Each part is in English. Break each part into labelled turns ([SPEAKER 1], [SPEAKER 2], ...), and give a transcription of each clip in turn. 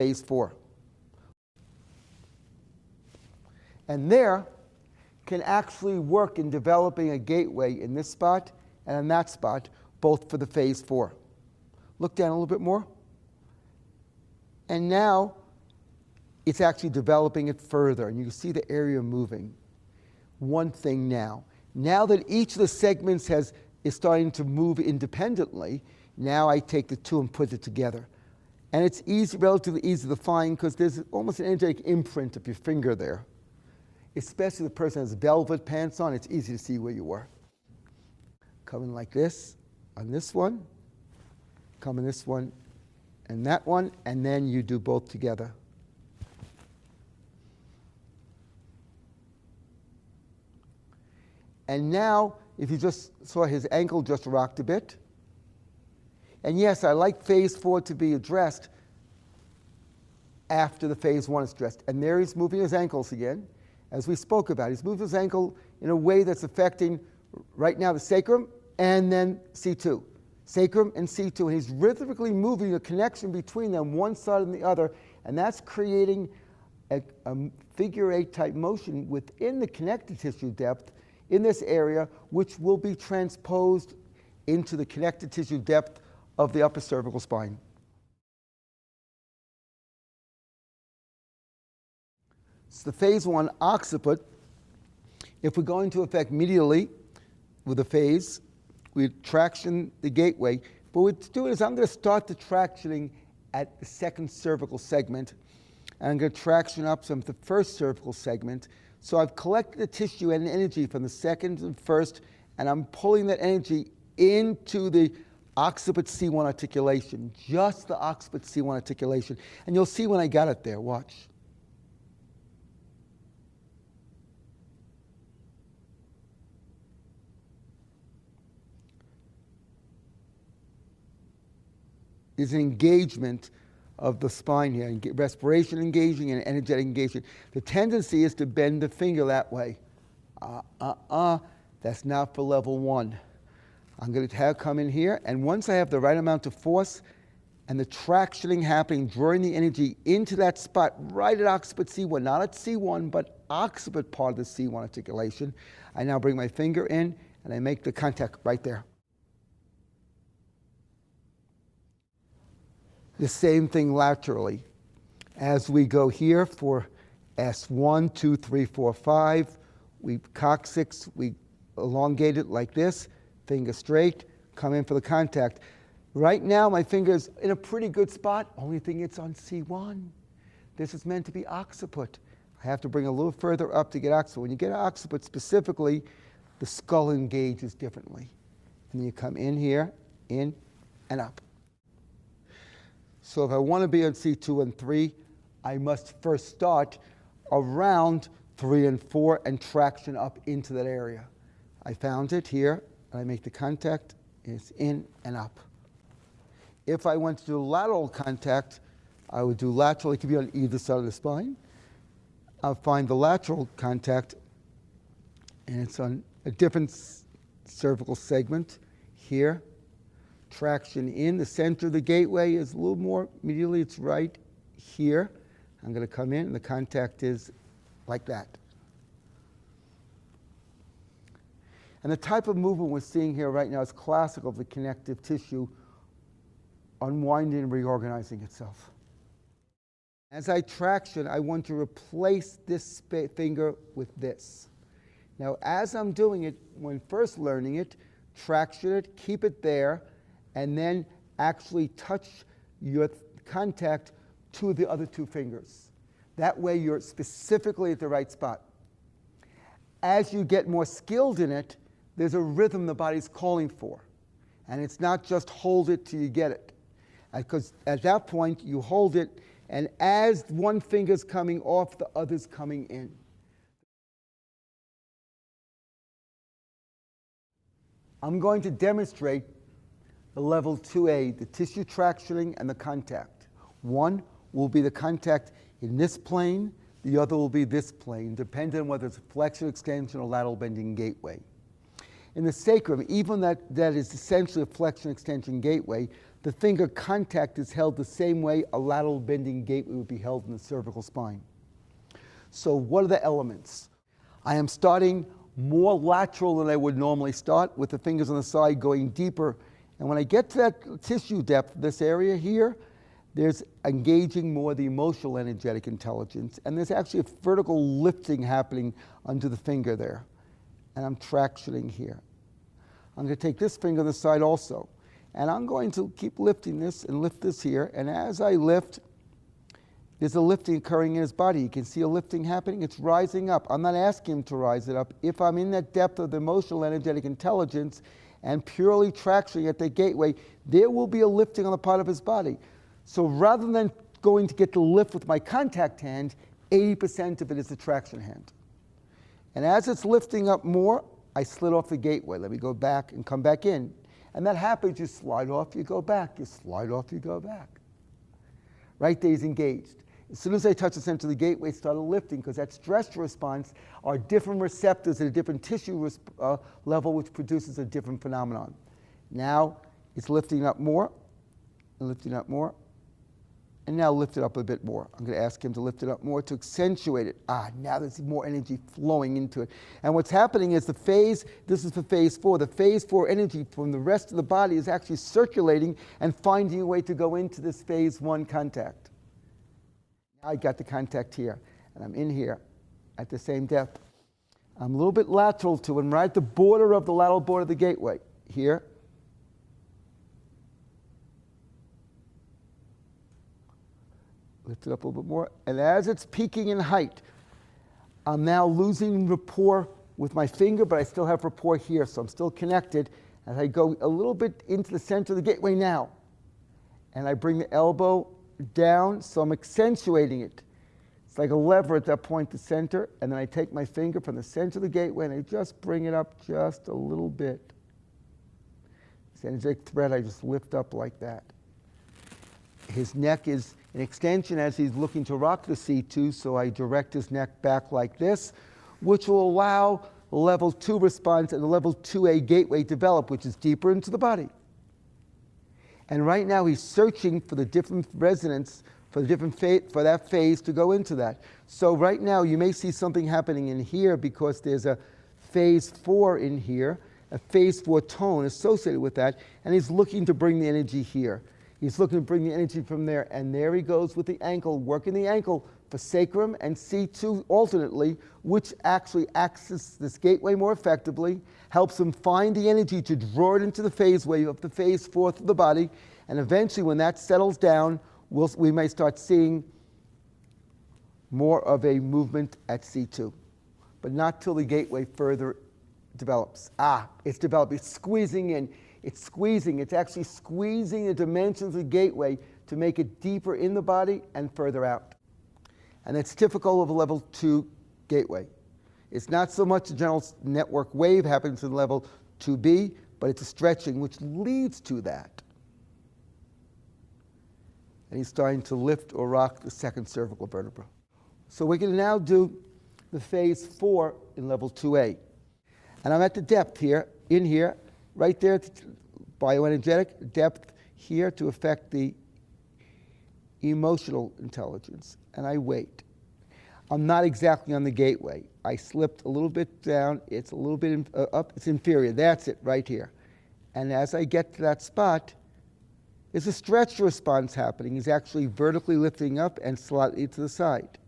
[SPEAKER 1] phase 4. And there can actually work in developing a gateway in this spot and in that spot, both for the phase 4. Look down a little bit more. And now it's actually developing it further, and you can see the area moving. One thing now that each of the segments is starting to move independently, now I take the two and put it together. And it's relatively easy to find because there's almost an energetic imprint of your finger there. Especially the person has velvet pants on, it's easy to see where you were. Coming like this on this one, coming this one and that one, and then you do both together. And now, if you just saw his ankle just rocked a bit. And yes, I like phase 4 to be addressed after the phase 1 is addressed. And there he's moving his ankles again, as we spoke about. He's moved his ankle in a way that's affecting, right now, the sacrum and then C2. Sacrum and C2. And he's rhythmically moving a connection between them, one side and the other. And that's creating a figure 8 type motion within the connective tissue depth in this area, which will be transposed into the connective tissue depth of the upper cervical spine. So the phase 1 occiput, if we're going to affect medially with the phase, we traction the gateway. But what we're doing is I'm going to start the tractioning at the second cervical segment, and I'm going to traction up some of the first cervical segment. So I've collected the tissue and energy from the second and first, and I'm pulling that energy into the occiput C1 articulation, just the occiput C1 articulation. And you'll see when I got it there. Watch. There's an engagement of the spine here, respiration engaging and energetic engagement. The tendency is to bend the finger that way. That's not for level 1. I'm going to come in here, and once I have the right amount of force and the tractioning happening, drawing the energy into that spot right at occiput C1, not at C1, but occiput part of the C1 articulation, I now bring my finger in and I make the contact right there. The same thing laterally. As we go here for S1, 2, 3, 4, 5, we coccyx, we elongate it like this, finger straight, come in for the contact. Right now, my finger's in a pretty good spot, only thing it's on C1. This is meant to be occiput. I have to bring a little further up to get occiput. When you get occiput specifically, the skull engages differently. And then you come in here, in, and up. So if I want to be on C2 and 3, I must first start around 3 and 4 and traction up into that area. I found it here, and I make the contact, it's in and up. If I went to do lateral contact, I would do lateral. It could be on either side of the spine. I'll find the lateral contact, and it's on a different cervical segment here. Traction in the center of the gateway is a little more medially, it's right here. I'm going to come in, and the contact is like that. And the type of movement we're seeing here right now is classical of the connective tissue unwinding and reorganizing itself. As I traction, I want to replace this finger with this. Now, as I'm doing it, when first learning it, traction it, keep it there, and then actually touch your contact to the other two fingers. That way you're specifically at the right spot. As you get more skilled in it, there's a rhythm the body's calling for. And it's not just hold it till you get it. Because at that point, you hold it, and as one finger's coming off, the other's coming in. I'm going to demonstrate the level 2A, the tissue tractioning and the contact. One will be the contact in this plane, the other will be this plane, depending on whether it's a flexion, extension, or lateral bending gateway. In the sacrum, even that is essentially a flexion extension gateway, the finger contact is held the same way a lateral bending gateway would be held in the cervical spine. So what are the elements? I am starting more lateral than I would normally start, with the fingers on the side going deeper. And when I get to that tissue depth, this area here, there's engaging more the emotional energetic intelligence. And there's actually a vertical lifting happening under the finger there. And I'm tractioning here. I'm going to take this finger on the side also. And I'm going to keep lifting this and lift this here. And as I lift, there's a lifting occurring in his body. You can see a lifting happening. It's rising up. I'm not asking him to rise it up. If I'm in that depth of the emotional energetic intelligence and purely tractioning at the gateway, there will be a lifting on the part of his body. So rather than going to get the lift with my contact hand, 80% of it is the traction hand. And as it's lifting up more, I slid off the gateway. Let me go back and come back in. And that happens, you slide off, you go back. You slide off, you go back. Right there, he's engaged. As soon as I touch the center of the gateway, it started lifting, because that stress response are different receptors at a different tissue level, which produces a different phenomenon. Now it's lifting up more, and lifting up more, and now lift it up a bit more. I'm going to ask him to lift it up more to accentuate it. Now there's more energy flowing into it. And what's happening is this is for phase 4. The phase 4 energy from the rest of the body is actually circulating and finding a way to go into this phase 1 contact. Now I got the contact here, and I'm in here at the same depth. I'm a little bit lateral to him, right at the border of the lateral border of the gateway. Here. Lift it up a little bit more. And as it's peaking in height, I'm now losing rapport with my finger, but I still have rapport here, so I'm still connected. As I go a little bit into the center of the gateway now, and I bring the elbow down, so I'm accentuating it. It's like a lever at that point, the center, and then I take my finger from the center of the gateway and I just bring it up just a little bit. This energetic thread, I just lift up like that. His neck is an extension as he's looking to rock the C2, so I direct his neck back like this, which will allow the level 2 response and the level 2A gateway develop, which is deeper into the body. And right now he's searching for the different resonance, for the different for that phase to go into that. So right now you may see something happening in here because there's a phase 4 in here, a phase 4 tone associated with that, and he's looking to bring the energy here. He's looking to bring the energy from there, and there he goes with the ankle, working the ankle for sacrum and C2 alternately, which actually accesses this gateway more effectively, helps him find the energy to draw it into the phase wave of the phase 4 of the body, and eventually when that settles down, we may start seeing more of a movement at C2, but not till the gateway further develops. It's developing, it's squeezing in. It's squeezing. It's actually squeezing the dimensions of the gateway to make it deeper in the body and further out. And that's typical of a level 2 gateway. It's not so much a general network wave happens in level 2B, but it's a stretching which leads to that. And he's starting to lift or rock the second cervical vertebra. So we're going to now do the phase 4 in level 2A. And I'm at the depth here, in here, right there, bioenergetic depth here to affect the emotional intelligence. And I wait. I'm not exactly on the gateway. I slipped a little bit down. It's a little bit up. It's inferior. That's it right here. And as I get to that spot, there's a stretch response happening. He's actually vertically lifting up and slightly to the side.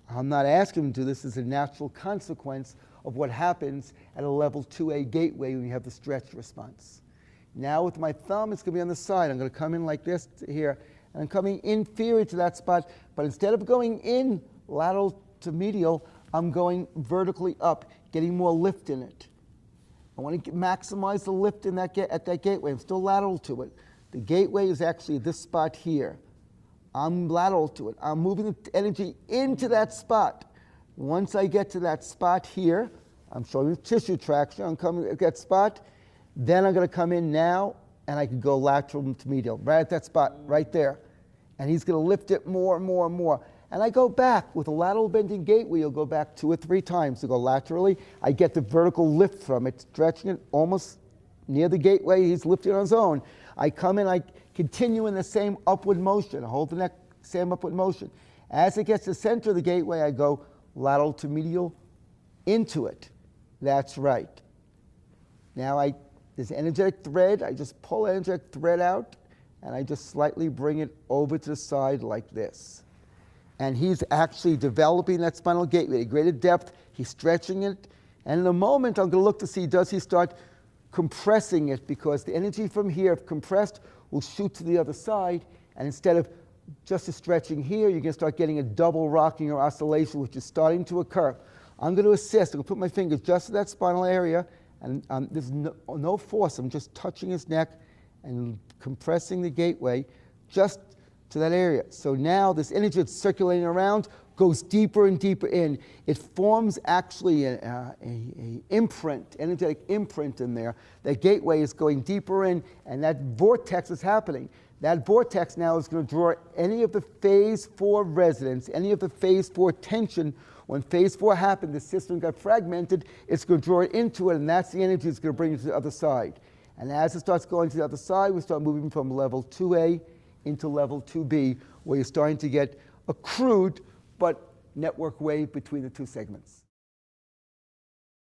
[SPEAKER 1] I'm not asking him to do this. As a natural consequence of what happens at a level 2A gateway when you have the stretch response. Now with my thumb, it's going to be on the side. I'm going to come in like this here, and I'm coming inferior to that spot, but instead of going in lateral to medial, I'm going vertically up, getting more lift in it. I want to maximize the lift in that at that gateway. I'm still lateral to it. The gateway is actually this spot here. I'm lateral to it. I'm moving the energy into that spot. Once I get to that spot here, I'm showing you tissue traction, I'm coming at that spot, then I'm going to come in now, and I can go lateral to medial, right at that spot, right there. And he's going to lift it more and more and more. and I go back. With a lateral bending gateway, you'll go back 2 or 3 times to go laterally. I get the vertical lift from it, stretching it almost near the gateway. He's lifting on his own. I come in, I continue in the same upward motion. I hold the neck, same upward motion. As it gets to the center of the gateway, I go lateral to medial into it. That's right. Now there's an energetic thread. I just pull the energetic thread out, and I just slightly bring it over to the side like this. And he's actually developing that spinal gateway at greater depth. He's stretching it. And in a moment, I'm going to look to see, does he start compressing it? Because the energy from here, if compressed, will shoot to the other side. And instead of just a stretching here, you're going to start getting a double rocking or oscillation, which is starting to occur. I'm going to assist. I'm going to put my fingers just to that spinal area. And there's no force. I'm just touching his neck and compressing the gateway just to that area. So now this energy that's circulating around goes deeper and deeper in. It forms actually an imprint, energetic imprint in there. That gateway is going deeper in, and that vortex is happening. That vortex now is going to draw any of the phase 4 resonance, any of the phase 4 tension. When phase 4 happened, the system got fragmented, it's going to draw it into it, and that's the energy that's going to bring it to the other side. And as it starts going to the other side, we start moving from level 2A into level 2B, where you're starting to get a crude but network wave between the 2 segments.